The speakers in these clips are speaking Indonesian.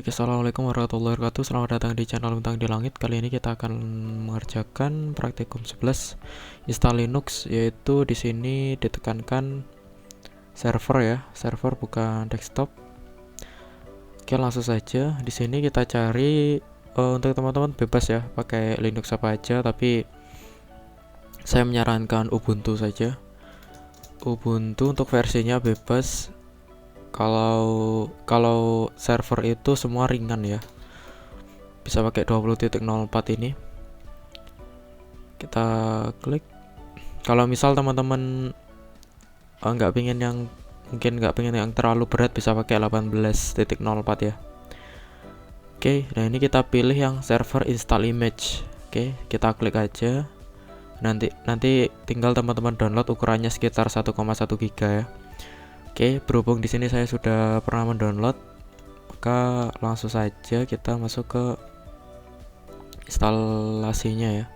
Oke, assalamualaikum warahmatullahi wabarakatuh. Selamat datang di channel Bintang di Langit. Kali ini kita akan mengerjakan praktikum 11 install Linux, yaitu di sini ditekankan server ya, server bukan desktop. Oke, langsung saja. Di sini kita cari untuk teman-teman bebas ya, pakai Linux apa aja, tapi saya menyarankan Ubuntu saja. Ubuntu untuk versinya bebas. Kalau server itu semua ringan ya, bisa pakai 20.04 ini. Kita klik. Kalau misal teman-teman nggak pengen yang terlalu berat, bisa pakai 18.04 ya. Oke, nah ini kita pilih yang server install image. Oke, kita klik aja. Nanti tinggal teman-teman download, ukurannya sekitar 1,1 GB ya. Oke, berhubung di sini saya sudah pernah mendownload, maka langsung saja kita masuk ke instalasinya ya.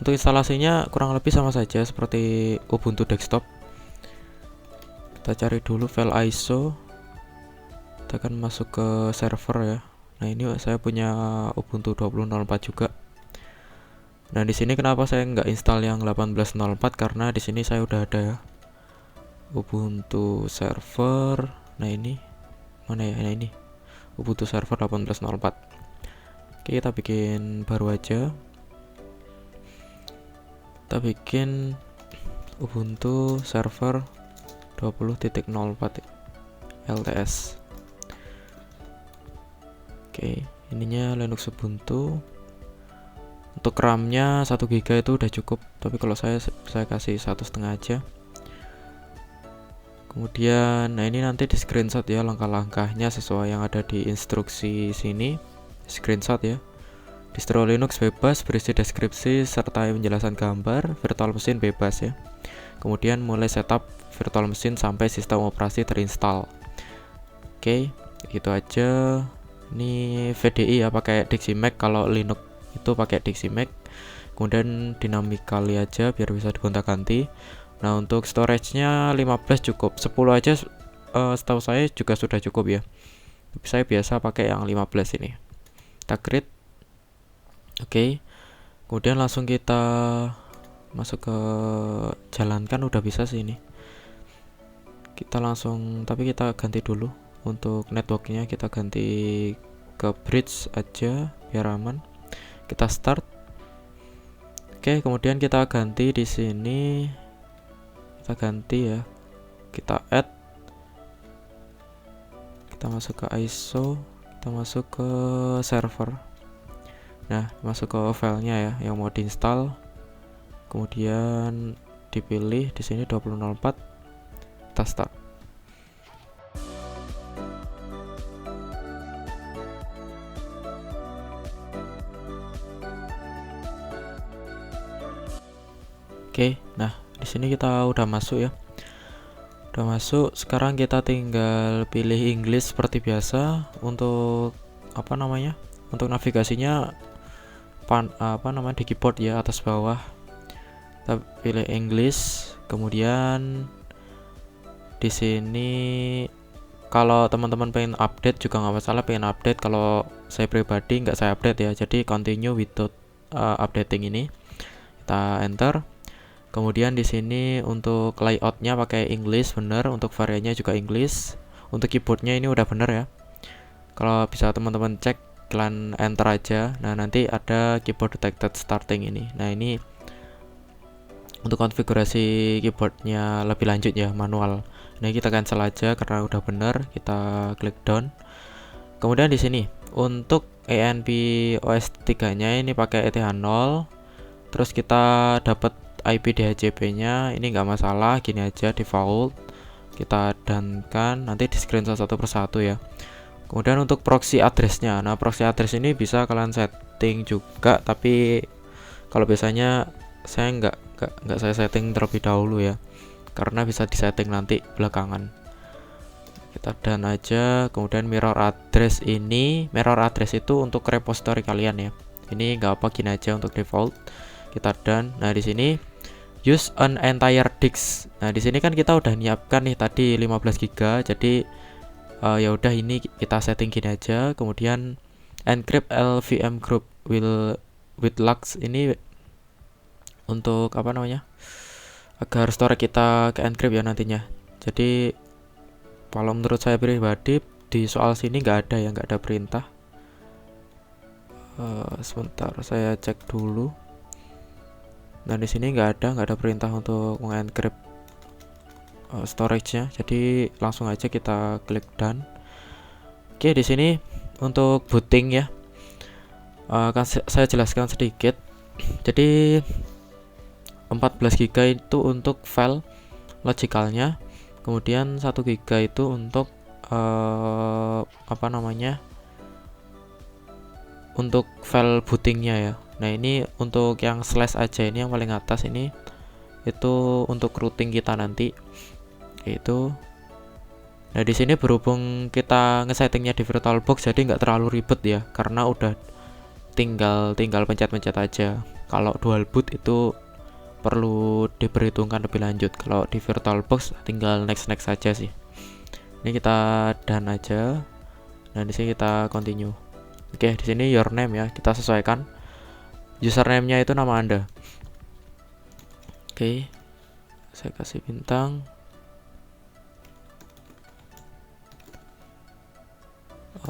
Untuk instalasinya kurang lebih sama saja seperti Ubuntu desktop. Kita cari dulu file ISO. Kita akan masuk ke server ya. Nah, ini saya punya Ubuntu 20.04 juga. Nah, di sini kenapa saya nggak install yang 18.04, karena di sini saya udah ada ya. Ubuntu server. Nah, ini mana ya? Nah, ini Ubuntu server 18.04. Oke, kita bikin baru aja. Kita bikin Ubuntu server 20.04 LTS. Oke, ininya Linux Ubuntu. Untuk RAM-nya 1 GB itu udah cukup, tapi kalau saya kasih 1,5 aja. Kemudian, nah ini nanti di screenshot ya langkah-langkahnya sesuai yang ada di instruksi sini. Screenshot ya. Distro Linux bebas, berisi deskripsi serta penjelasan gambar. Virtual machine bebas ya. Kemudian mulai setup virtual machine sampai sistem operasi terinstall. Oke, gitu aja. Ini VDI ya, pakai DixiMac. Kalau Linux itu pakai DixiMac. Kemudian dynamically aja biar bisa digonta-ganti. Nah, untuk storage-nya 15 cukup. 10 aja setahu saya juga sudah cukup ya. Tapi saya biasa pakai yang 15 ini. Kita create. Oke. Kemudian langsung kita masuk ke jalankan, udah bisa sih ini. Kita langsung, tapi kita ganti dulu. Untuk networknya kita ganti ke bridge aja biar aman. Kita start. Oke, kemudian kita ganti di sini. Kita ganti ya, kita add, kita masuk ke ISO, kita masuk ke server. Nah, masuk ke filenya ya yang mau diinstal. Kemudian dipilih di sini 20.04. Kita start. Oke, nah di sini kita udah masuk ya. Udah masuk. Sekarang kita tinggal pilih English seperti biasa. Untuk Untuk navigasinya di keyboard ya, atas bawah. Kita pilih English. Kemudian di sini kalau teman-teman pengen update juga nggak masalah, pengen update. Kalau saya pribadi nggak saya update ya. Jadi continue without updating ini. Kita enter. Kemudian di sini untuk layoutnya pakai English bener, untuk variannya juga English. Untuk keyboardnya ini udah bener ya. Kalau bisa teman-teman cek, kalian enter aja. Nah, nanti ada keyboard detected starting ini. Nah, ini untuk konfigurasi keyboardnya lebih lanjut ya, manual. Nah, kita cancel aja karena udah bener. Kita klik done. Kemudian di sini untuk ENP OS 3-nya ini pakai ETH0. Terus kita dapat IP DHCP-nya ini nggak masalah, gini aja default. Kita dankan, nanti di screenshot satu persatu ya. Kemudian untuk proxy address-nya, nah proxy address ini bisa kalian setting juga, tapi kalau biasanya saya nggak saya setting terlebih dahulu ya, karena bisa disetting nanti belakangan. Kita dan aja. Kemudian mirror address itu untuk repository kalian ya. Ini nggak apa, gini aja untuk default. Kita dan. Nah, di sini use an entire disk. Nah, di sini kan kita udah nyiapkan nih tadi 15 GB. Jadi ya udah ini kita setting gini aja. Kemudian encrypt LVM group will with lux ini untuk apa namanya, agar store kita ke encrypt ya nantinya. Jadi kalau menurut saya pribadi di soal sini nggak ada perintah. Sebentar saya cek dulu. Nah di sini nggak ada perintah untuk mengencrypt storage-nya. Jadi langsung aja kita klik done. Oke, di sini untuk booting ya, akan saya jelaskan sedikit. Jadi 14 GB itu untuk file logicalnya, kemudian 1 GB itu untuk apa namanya, untuk file bootingnya ya. Nah ini untuk yang slash aja, ini yang paling atas ini itu untuk routing kita nanti itu. Nah di sini berhubung kita ngesettingnya di VirtualBox jadi nggak terlalu ribet ya, karena udah tinggal pencet-pencet aja. Kalau dual boot itu perlu diperhitungkan lebih lanjut. Kalau di VirtualBox tinggal next aja sih. Ini kita done aja. Nah di sini kita continue. Oke, di sini your name ya, kita sesuaikan. Username-nya itu nama Anda. Oke, saya kasih bintang.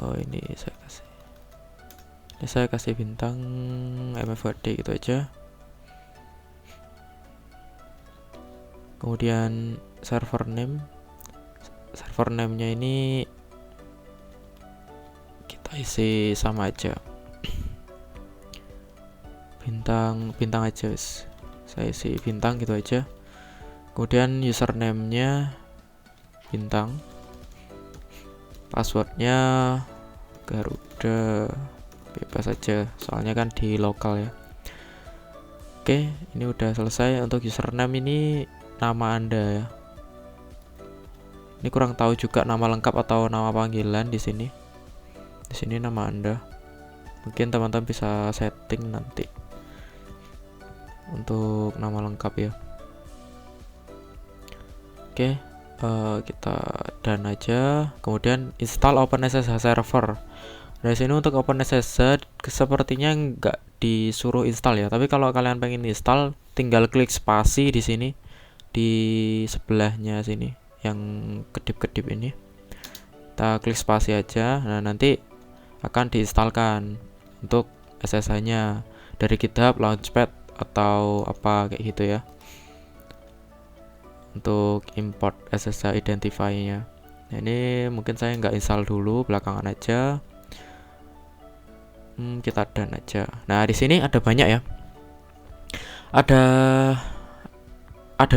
Oh ini saya kasih bintang MFWD gitu aja. Kemudian server name-nya ini kita isi sama aja, bintang aja guys. Saya isi bintang gitu aja. Kemudian username-nya bintang, passwordnya Garuda, bebas aja soalnya kan di lokal ya. Oke, ini udah selesai. Untuk username ini nama Anda ya. Ini kurang tahu juga nama lengkap atau nama panggilan di sini. Di sini nama Anda. Mungkin teman-teman bisa setting nanti untuk nama lengkap ya. Oke, kita done aja. Kemudian install OpenSSH server. Dari sini untuk OpenSSH sepertinya nggak disuruh install ya. Tapi kalau kalian pengen install, tinggal klik spasi di sini, di sebelahnya sini, yang kedip-kedip ini. Kita klik spasi aja. Nah nanti akan diinstalkan untuk SSH-nya dari GitHub, Launchpad atau apa kayak gitu ya. Untuk import SSH identify-nya. Nah, ini mungkin saya nggak install dulu, belakangan aja. Kita done aja. Nah di sini ada banyak ya. Ada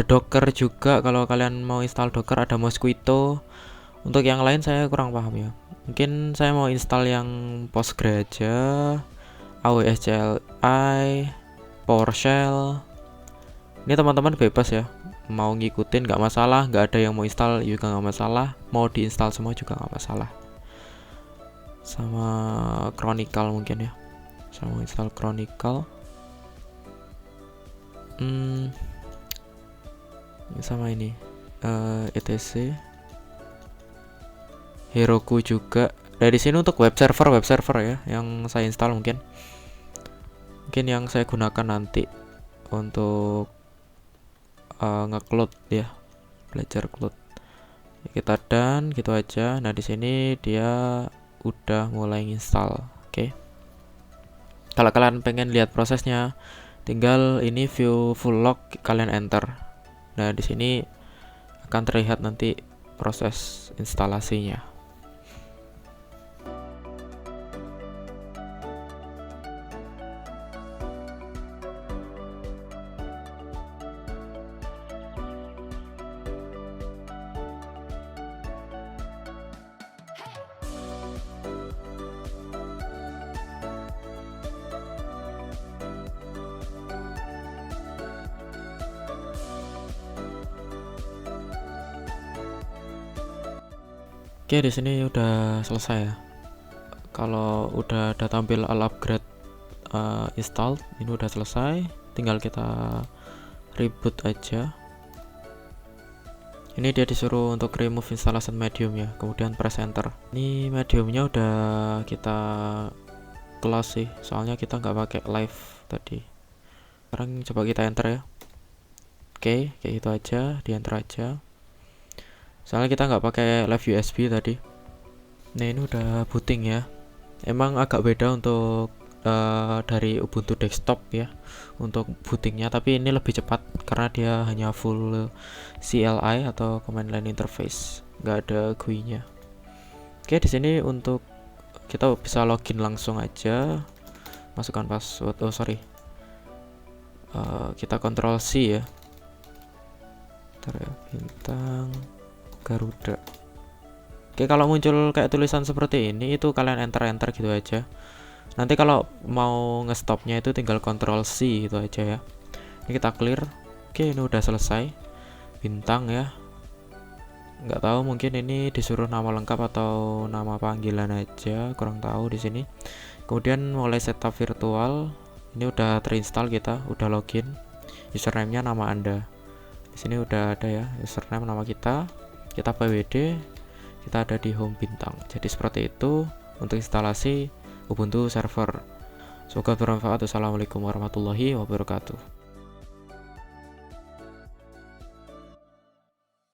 Docker juga. Kalau kalian mau install Docker, ada Mosquito. Untuk yang lain saya kurang paham ya. Mungkin saya mau install yang Postgre aja, AWS CLI, PowerShell. Ini teman-teman bebas ya, mau ngikutin nggak masalah. Nggak ada yang mau install juga nggak masalah. Mau diinstal semua juga nggak masalah. Sama Chronicle mungkin ya, saya mau install Chronicle. Sama ini etc. Heroku juga. Dari sini untuk web server ya yang saya install, mungkin yang saya gunakan nanti untuk nge-cloud ya, belajar cloud. Kita done gitu aja. Nah di sini dia udah mulai install. Oke. Kalau kalian pengen lihat prosesnya, tinggal ini view full log, kalian enter. Nah di sini akan terlihat nanti proses instalasinya. Oke, di sini udah selesai ya. Kalau udah ada tampil all upgrade installed, ini udah selesai. Tinggal kita reboot aja. Ini dia disuruh untuk remove installation medium ya, kemudian press enter. Ini mediumnya udah kita close sih, soalnya kita nggak pakai live tadi. Sekarang coba kita enter ya. Oke, kayak gitu aja, di enter aja. Soalnya kita nggak pakai live USB tadi. Nah ini udah booting ya. Emang agak beda untuk dari Ubuntu desktop ya untuk bootingnya, tapi ini lebih cepat karena dia hanya full CLI atau command line interface, nggak ada GUI-nya. Oke, di sini untuk kita bisa login langsung aja, masukkan password. Oh sorry, kita Ctrl C ya. Bentar ya, bintang Garuda. Oke, kalau muncul kayak tulisan seperti ini itu kalian enter gitu aja. Nanti kalau mau ngestopnya itu tinggal Ctrl C gitu aja ya. Ini kita clear. Oke, ini udah selesai. Bintang ya. Nggak tahu, mungkin ini disuruh nama lengkap atau nama panggilan aja, kurang tahu di sini. Kemudian mulai setup virtual. Ini udah terinstall, kita udah login. Username-nya nama Anda. Di sini udah ada ya, username nama kita. Kita PWD. Kita ada di home bintang. Jadi seperti itu untuk instalasi Ubuntu server. Semoga bermanfaat. Wassalamualaikum warahmatullahi wabarakatuh.